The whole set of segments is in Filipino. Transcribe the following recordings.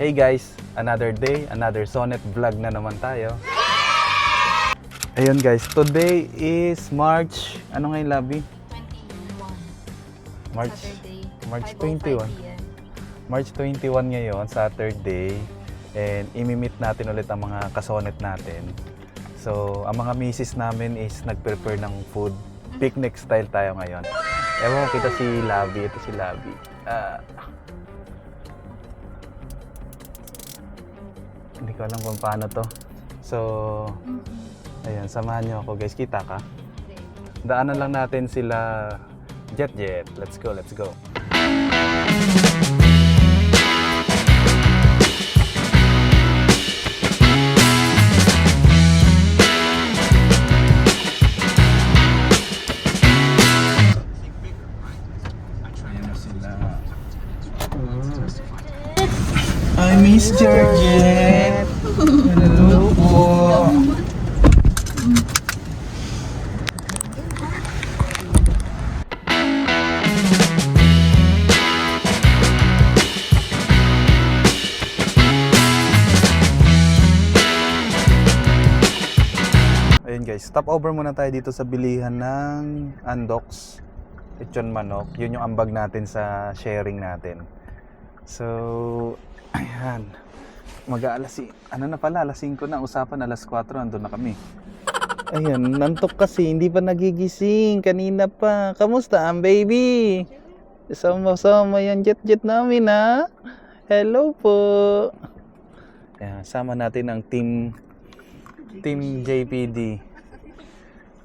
Hey guys, another day, another Sonnet vlog na naman tayo. Ayun guys, today is March, ano ngayon Labi? 21. March, Saturday. March 5:05 21. PM. March 21 ngayon, Saturday. And imimit natin ulit ang mga kasonet natin. So, ang mga misis namin is nag-prepare ng food. Picnic style tayo ngayon. Ewan ko, kita si Labi. Ito si Labi. Hindi ko alam kung paano to. So, ayun, samahan niyo ako guys. Kita ka? Daanan lang natin sila Jet. Let's go, let's go. I miss Georgette. Hello po. Ayun guys, stop over muna tayo dito sa bilihan ng Andox. Lechon manok. Yun yung ambag natin sa sharing natin. So, ayan. Ano na pala, alas 5 na. Usapan, alas 4, andun na kami. Ayan, nantok kasi, hindi pa nagigising. Kanina pa. Kamusta ang baby? Sama-sama yung jet namin, ha? Hello po. Ayan, sama natin ang team JPD.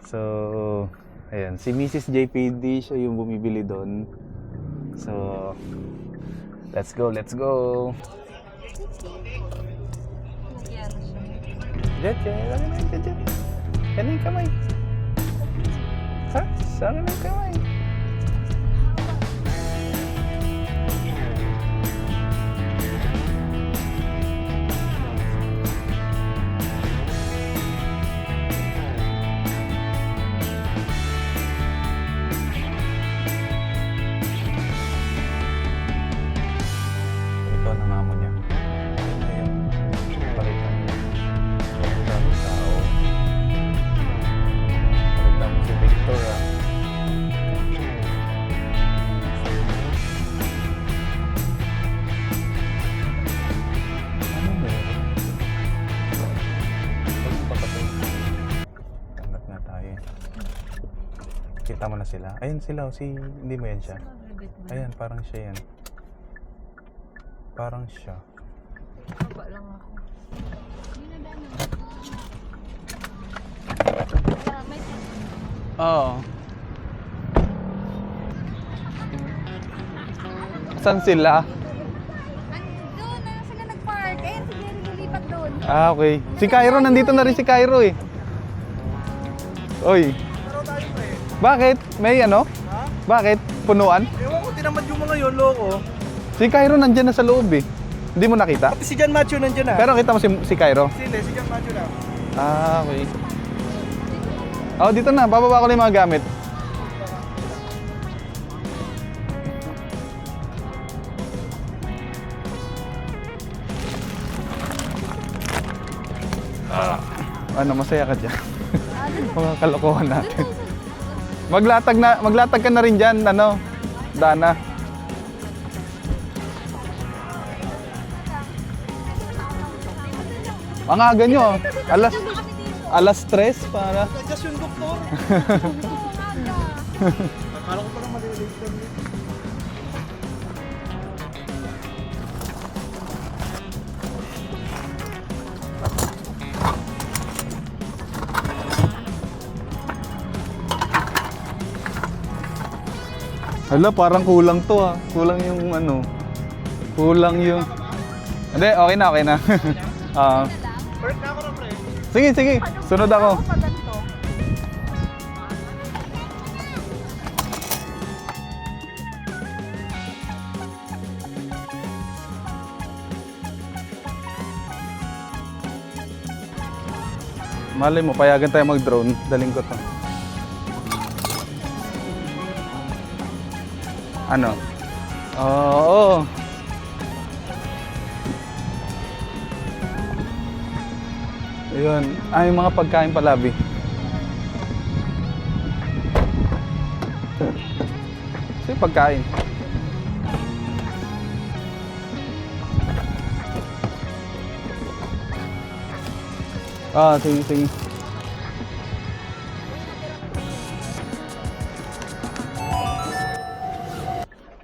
So, ayan, si Mrs. JPD, siya yung bumibili doon. So, let's go. Jet, ano na yung Jet? Yan yung kamay. Ha? Saan na yung kamay? Ito ang amo niya. Ayun. Palitan niya. Palitan ng tao. Palitan mo si Victor, ah. Ano meron? Pagpapatay. Tanggap na tayo. Kita mo na sila. Ayun sila. Hindi mo yan siya. Ayan, parang siya yan. Parang siya. Baba lang ako. Oo. Saan sila? Doon na sila nag-park. Ayun, si Jerry lulipat doon. Ah, okay. Si Cairo, nandito na rin si Cairo eh. Oy. Bakit? May ano? Ha? Bakit? Punuan? Ewan ko, tinamad yung mga yun, loko. Si Cairo nandyan na sa loob eh. Hindi mo nakita? Pati si John Macho nandiyan na. Pero kita mo si Cairo? Sile, si John Macho na. Ah, okay. Oh, dito na. Bababa ko lang yung mga gamit. Ano, masaya ka dyan? Mga kalokohan natin. Maglatag ka na rin dyan, ano, Dana. Ang aga nyo, alas 3 para. Just yung doktor. Akala ko parang malilate kami. Hala, parang kulang to ah. Kulang yung ano. Kulang yung... Hindi, okay na. Ah. Bird na ako na, pre. Sige. Sunod ako. Malay mo, payagan tayo mag-drone. Daling ko to. Ano? Oo. Ayun. Ay, yung mga pagkain pala, Bi. So, yung pagkain. Sige, sige.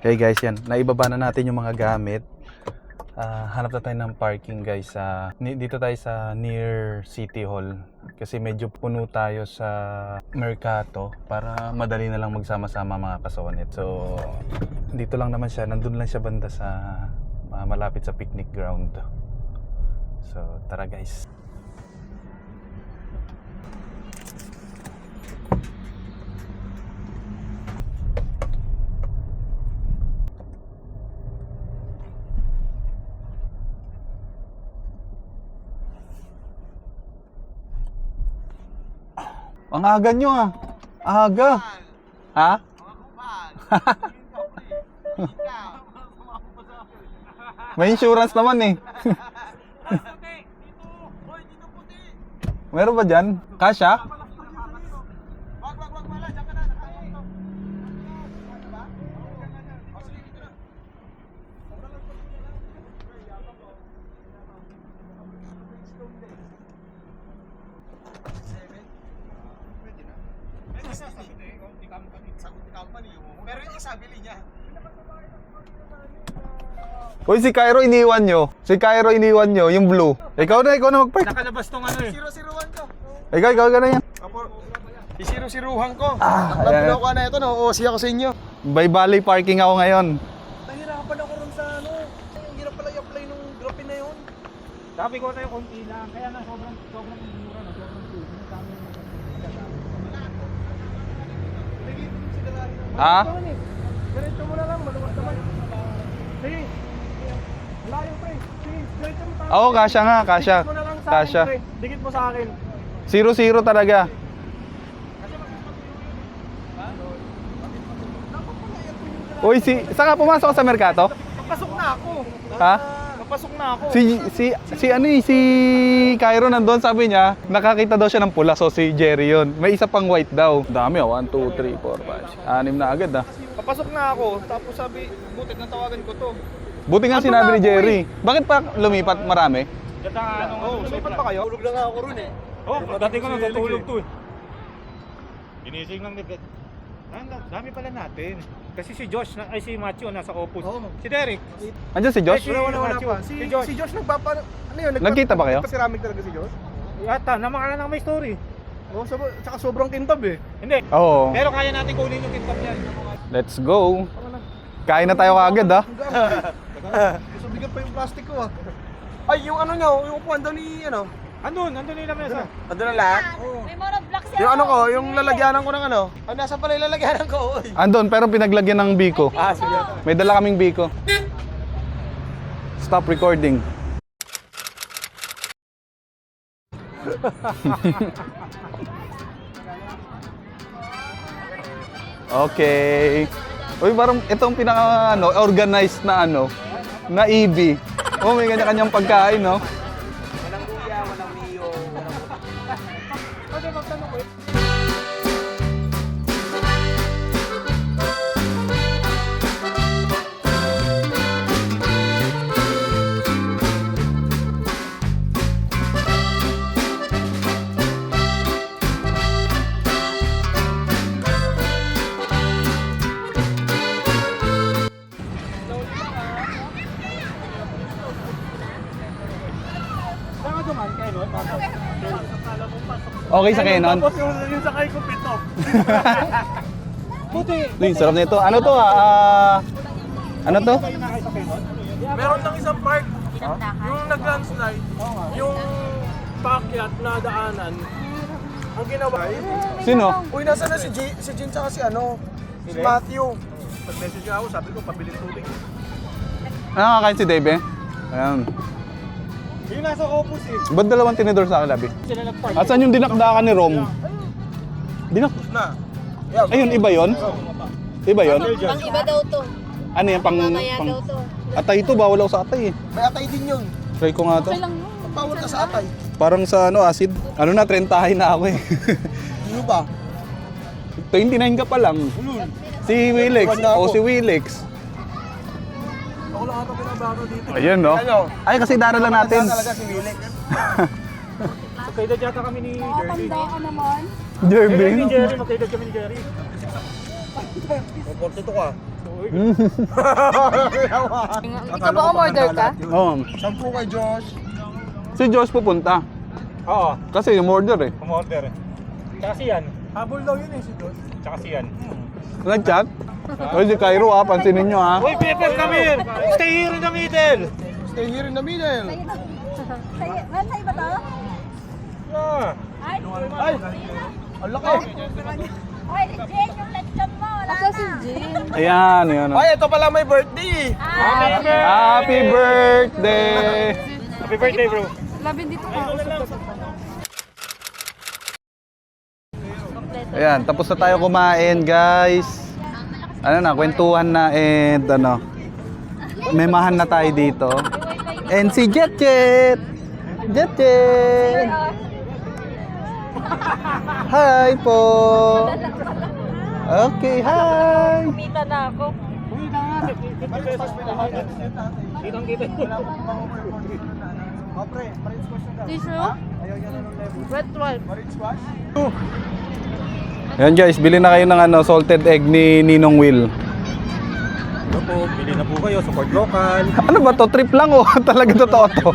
Okay guys, yan. Naibaba na natin yung mga gamit. Hanap na tayo ng parking guys. Dito tayo sa near City Hall. Kasi medyo puno tayo sa Mercato para madali na lang magsama-sama mga kasonet. So, dito lang naman siya. Nandun lang siya banda sa malapit sa picnic ground. So, tara guys. Ang aga nyo ah. Aga. Ha? May insurance naman eh. Meron ba dyan? Kasha? Pero yung isa, bili niya. Uy, si Cairo iniwan nyo. Si Cairo iniwan nyo, yung blue. Ikaw na mag-park. Nakalabas tong ano eh. 001 ko. Ikaw ka na yan. I-001 ko. ayan. Naglablaw ka na ito, no-OC ako sa inyo. By Valley parking ako ngayon. Nahirapan ako rin sa ano. Ang hirap pala i-apply nung dropin na yun. Sabi ko tayo konti lang. Kaya na sobrang mura na. Sobrang tuloy. Ha? Diretso mo na lang. Maluwas naman. Sige. Layo pre. Sige. Diretso mo tayo. Oo, kasha nga, kasha. Dikit mo na lang sa Kasha. akin pre. Dikit mo sa akin. 0-0 talaga. Uy, saan ka pumasok sa Mercato? Papasok na ako. Ha? Papasok na ako. Si Cairo nandun, sabi niya, nakakita daw siya ng pula, so si Jerry yun. May isa pang white daw. Dami 1, 2, 3, 4, 5, 6 na agad ah. Papasok na ako. Tapos sabi, butit na tawagan ko to. Buti nga Ano sinabi na ni ako Jerry. Bakit pa lumipat marami? Lumipat pa kayo? Tulog lang ako ron eh. Dati ko nang tutulog to eh. Ginising lang ni Bed. Dami pala natin. Kasi si Josh, si Matthew nasa opus. Si Derek. Andiyan si Josh? Wala pa. Si Josh nagpapa... Ano yun? Nagkita ba kayo? Nagpasiramig talaga si Josh? Yata, naman lang may story. Oo, tsaka sobrang kintab eh. Hindi. Oo. Pero kaya natin kunin yung kitab niyan. Let's go. Kain na tayo kaagad ah. Gusto bigat pa yung plastic ko ah. Ay, yung ano nyo, yung upuan daw ni ano. Andun yung lamesa. Andun na lahat? May monoblock siya. Yung ano ko, yung lalagyanan ko ng ano. Ah, nasa pala yung lalagyanan ko. Oy. Andun, pero pinaglagyan ng biko. Ah, sige. May dala kaming biko. Stop recording. Okay. Uy, parang itong pinaka organized na na EV. Oh, may kanya-kanyang pagkain, no? Walang luya, walang miyo, Okay sa Canon. Tapos yung sakay ko pito. Buti. Uy, sarap nito. Ano to ano to? Meron lang isang park. Yung nag-landslide. Yung paakyat na daanan. Ang ginawa. Sino? Uy, nasa na si Jin tsaka si si Matthew. Pag-message ako, sabi ko, pabiling tubig. Nakakain si Dave eh. Ayan. Yung nasa opus eh. Ba't dalawang tinidor sa akin, Labi? Sila nag-park. Asan yung dinakdakan ni Rom? Na. Ayun, iba yon? Iba yon? Pang iba daw to. Ano yan? Mamaya daw to. Atay ito, bawal ako sa atay eh. May atay din yun. Try ko nga to. Okay lang yun. bawal ka sa atay. Parang sa ano, acid. Ano na, 30 na ako eh. Ano ba? 29 ka pa lang. Si Willix. O si Willix. Ako lang ata pinabago dito. Ayun, no? Ay, kasi daralan natin. Talaga si Wilek. Magkaedad yata kami ni Jerry. Tanda ka naman. Jervin. Ni Jerry, magkaedad kami ni Jerry. 42 ka. Ikaw ba umorder ka? Oo. 10 kay Josh. Si Josh pupunta. Oo, Kasi yung order eh. umorder. Tsaka si Yan. Habol daw yun eh si Josh. Tsaka si Yan. Nag-chat? Oy, si Cairo pansinin nyo ha. Uy, BFF kami! Stay here in the middle! Stay here in the middle. Sa'yo ba to? Ah. Ay, Ay! Ang laki! Oy, Jane, yung lechon mo. Wala na. si Jane? Ayan, yun. Ay, ito pala may birthday! Happy birthday! Happy birthday, bro! Labin dito ka. Ayan, tapos na tayo kumain, guys. Ano na, kwentuhan na and ano. Memahan na tayo dito. And si Jet Jet! Jet Jet! Hi po! Okay, hi! Kumita na ako. Uy, na nga! 50 pesos Kitang-kita yun. Oh, pre, marin's wash na daw. Tissue? Ayaw niya na ng level. Wet wipe. Marin's wash? Ayan guys, bili na kayo ng ano, salted egg ni Ninong Will. Ano po, bili na po kayo, support local. Ano ba to? Trip lang o? Talaga totoo to?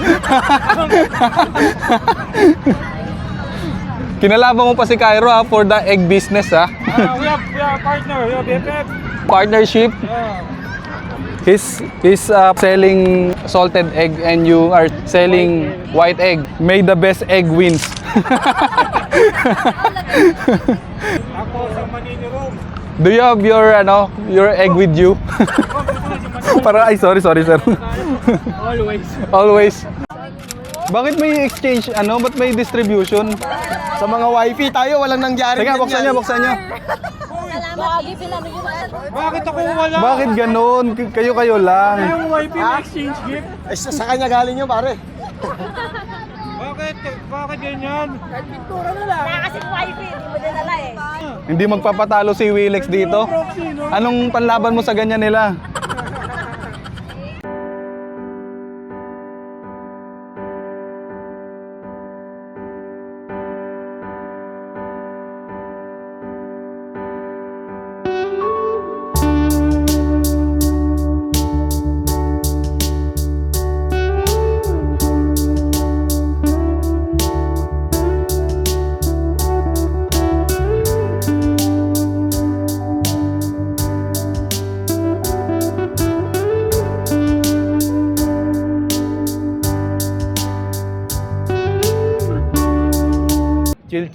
Kinalaban mo pa si Cairo ha, for the egg business ha. We have partner, we have BFF. Partnership. Yeah. He's selling salted egg and you are selling white egg. May the best egg wins. Ako sa Manini Room. Do you have your egg with you? Para ay sorry sir. Always. Always. Bakit may exchange ba't may distribution? Sa mga wifi tayo, walang nangyari. Teka, buksan niyo. Lagi pinano yun. Bakit ako wala? Bakit ganun? Kayo lang. Yung wifi na exchange gift? Ay, sa kanya galing yun, pare. Bakit? Bakit ganyan? Wala kasi wifi, hindi mo dinala eh. Hindi magpapatalo si Willix dito. Anong panlaban mo sa ganyan nila?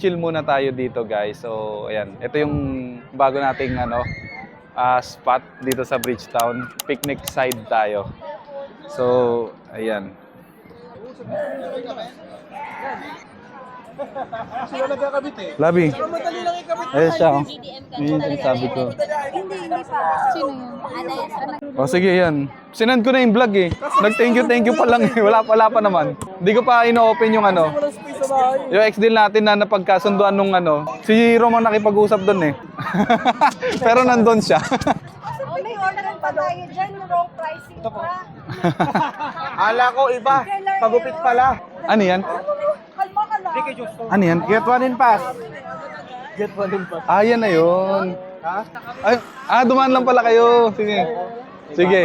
Chill muna tayo dito guys. So ayan, ito yung bago nating spot dito sa Bridgetown. Picnic side tayo. So ayan. Sila nagkakabit eh. Labi. Madali lang ikabit. Ayun siya oh. Yun yung sabi ko. Hindi pa. Sino yun? O sige yan. Sinend ko na yung vlog eh. Nag-thank you pa lang eh. Wala pa naman. Hindi ko pa ino-open yung Walang space sa bahay. yung ex-deal natin na napagkasunduan nung si Romang nakipag-usap doon eh. Pero nandun siya. Oh, may order pa tayo dyan. Wrong pricing pa. Ala ko iba. Pagupit pala. Ano yan? Kalma ka lang. Ano yan? Get one in pass. Get one in pass. Ah, yan na yun. Ay, dumaan lang pala kayo. Sige. Sige.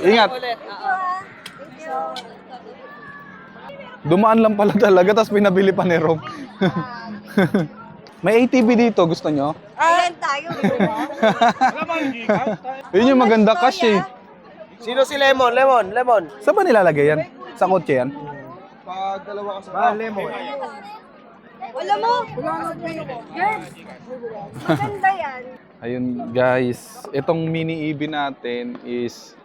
Ingat. Dumaan lang pala talaga, tapos pinabili pa ni Rom. May ATV dito, gusto nyo? Ayan tayo. Alam mo, hindi ka? Yun yung maganda cash eh. Sino si Lemon? Lemon. Saan ba nilalagay yan? Sa kotse yan? Pag dalawa ka sa Lemon. Wala mo. Girls. Maganda yan. Ayun guys, itong mini EV natin is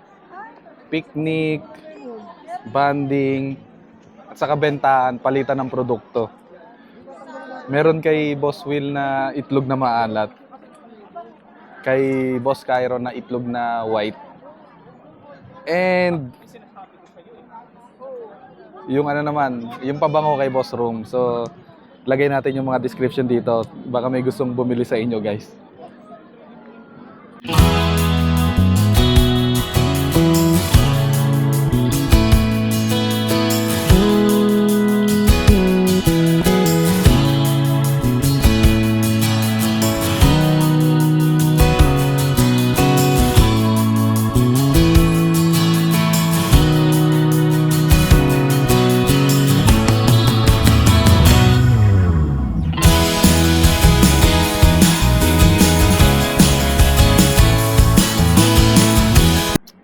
picnic, banding, at saka bentahan, palitan ng produkto. Meron kay Boss Will na itlog na maalat. Kay Boss Cairo na itlog na white. And yung ano naman, yung pabango kay Boss Room. So, lagay natin yung mga description dito. Baka may gustong bumili sa inyo, guys.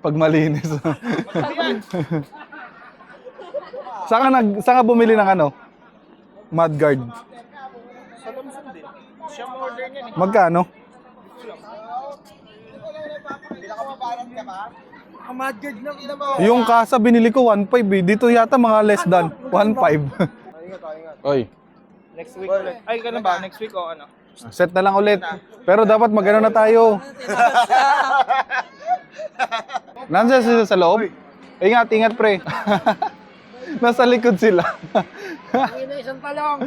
Pag malinis. Saan ka bumili ng ano? Mudguard. Sa Lomson din. Siya mo order niya eh. Magkano? Ang Madgard na ba? Yung kasa binili ko 1.5 eh. Dito yata mga less than 1.5. Oy, Next week ulit. Ay, ganun ba? Next week o ano? set na lang ulit. Pero dapat magano na tayo. Nandiyan sila sa loob? Ingat, ingat pre. Nasa likod sila. Isang talong.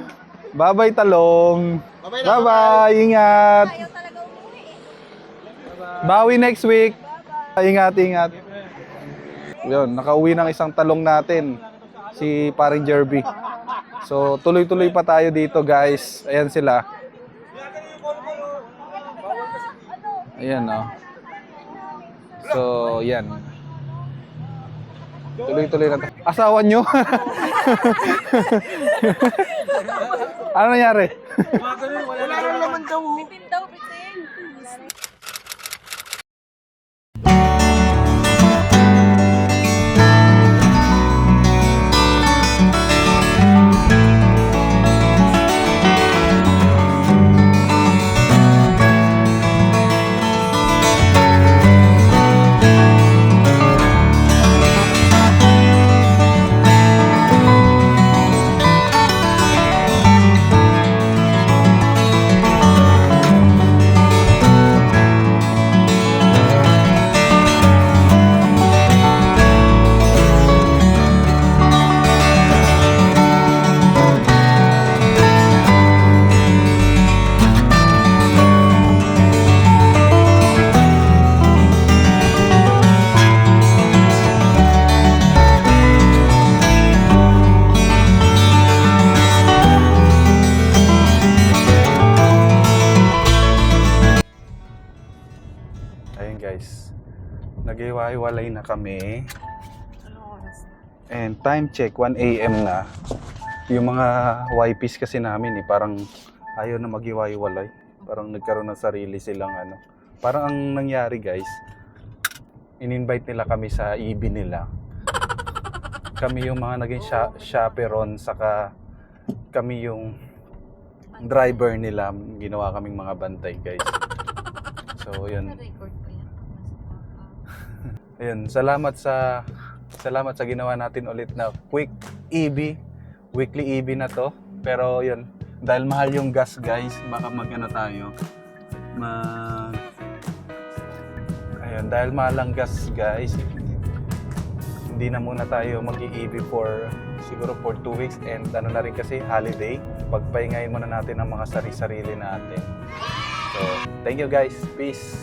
Bye-bye talong. Bye-bye, ingat. Ayaw talaga umuwi eh. Bawi next week. Ingat, ingat. Yun, nakauwi ng isang talong natin. Si paring Jerby. So, tuloy-tuloy pa tayo dito, guys. Ayan sila. Ayan, oh. So, yan. Tuloy-tuloy na tayo. Asawa nyo? Ano nangyari? Wala rin naman daw. Bitin daw, bitin. Ayun guys, naghiwa-hiwalay na kami. And time check, 1 AM na. Yung mga YPs kasi namin parang ayaw na maghiwa-hiwalay. Parang nagkaroon ng sarili silang ano. Parang ang nangyari guys, in-invite nila kami sa EB nila. Kami yung mga naging chaperon, saka kami yung driver nila. Ginawa kaming mga bantay guys. So yun. Record pa yan. Ayun, salamat sa ginawa natin ulit na quick EB, weekly EB na to. Pero yun, dahil mahal yung gas guys, baka mag-ano tayo. Ayun, dahil mahal ang gas guys, hindi na muna tayo mag-EB siguro for 2 weeks, and ano na rin kasi holiday. Pagpahingayin muna natin ang mga sarili-sarili natin. So, thank you guys. Peace.